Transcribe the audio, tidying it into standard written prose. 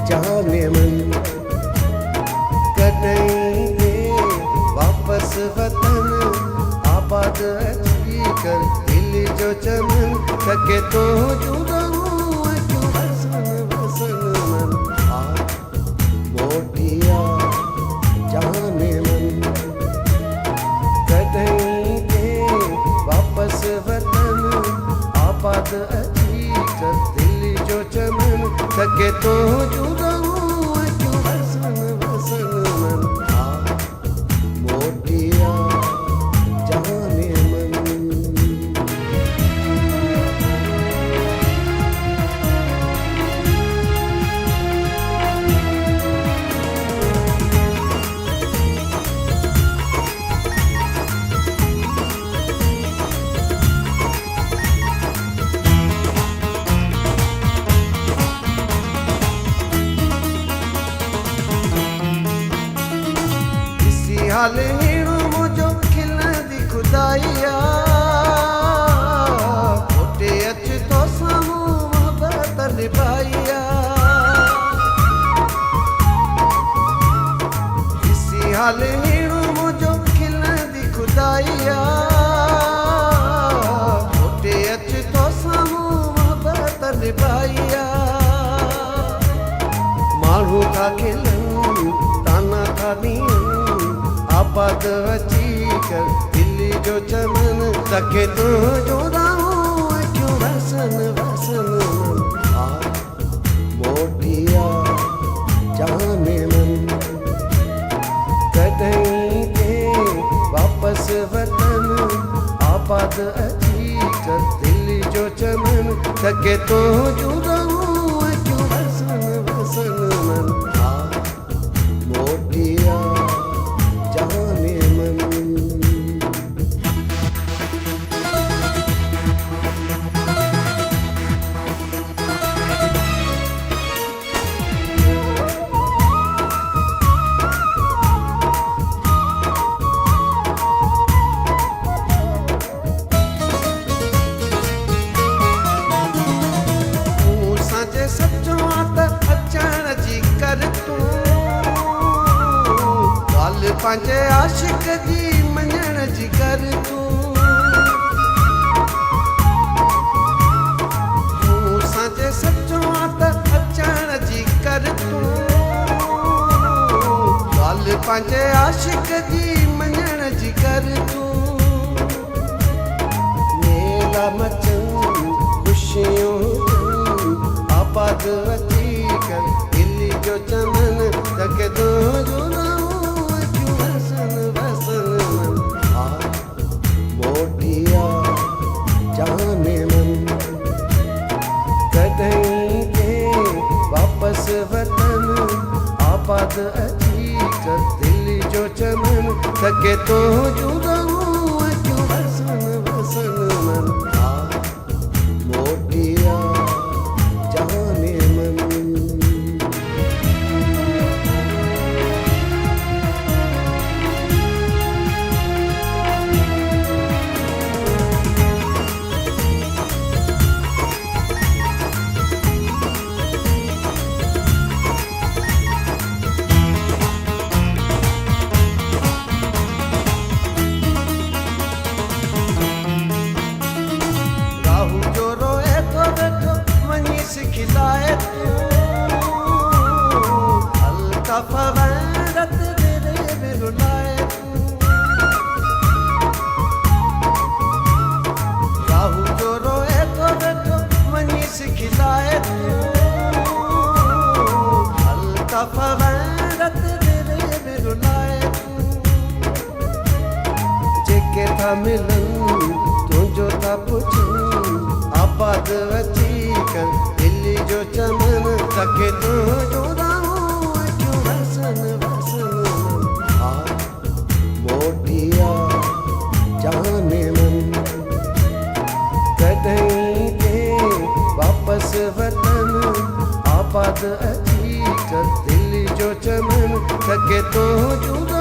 जाने मन कॾहिं वापस वतन आबाद अची कर दिल जो चमन थके तो जुड़ूं क्यों वसन वसन मन आ मोटिया जाने मन कॾहिं वापस वतन आबाद अची कर दिल जो चमन थके तो जुड़ूं क्यों वसन वसन मन आ मोटिया जाने मन हाल हीणो मुझो खिलंदी खुदाइया मोटे अच तो साम्हूं मोहब्बत निभाइया इसी हाल हीणो मुझो खिलंदी खुदाइया मोटे अच तो साम्हूं मोहब्बत निभाइया माण्हू था खिलनि ताना था ॾियनि आबाद अची कर दिल जो चमन तके तो जोड़ाऊं क्यों वसन वसन मन आ मोटिया जाने मन कॾहिं वापस वतन आबाद अची कर दिल जो चमन तके तो जोड़ाऊं क्यों वसन वसन मन आ मोटिया जाने मन तूं साजे सचो त अचण जी कर तूं पंहिंजे आशिक जी मञण जी कर तूं साजे सचो त अचण जी कर तूं ॻाल्हि पंहिंजे आशिक जी मञण जी कर तूं मेला मचनि ख़ुशियूं आबाद अची कर दिल जो चमन तके तो जुड़ूं मोटिया जाने मन कॾहिं वापस वतन आबाद अची कर दिल जो चमन थके तो जुड़ूं क्यों वसन वसन मन आ मोटिया जाने मन खिलाए अल्ताफ वैरत मेरे रुलाए राहु जो रोए तो बैठो मनीष खिलाए अल्ताफ वैरत मेरे रुलाए जेके था मिलन तुझो था पुछूं आबाद अची कर दिल जो चमन तके तो जोड़ाऊं क्यों वसन वसन मन आ मोटिया जाने मन कॾहिं वापस वतन आबाद अची कर दिल जो चमन तके तो जुड़ूं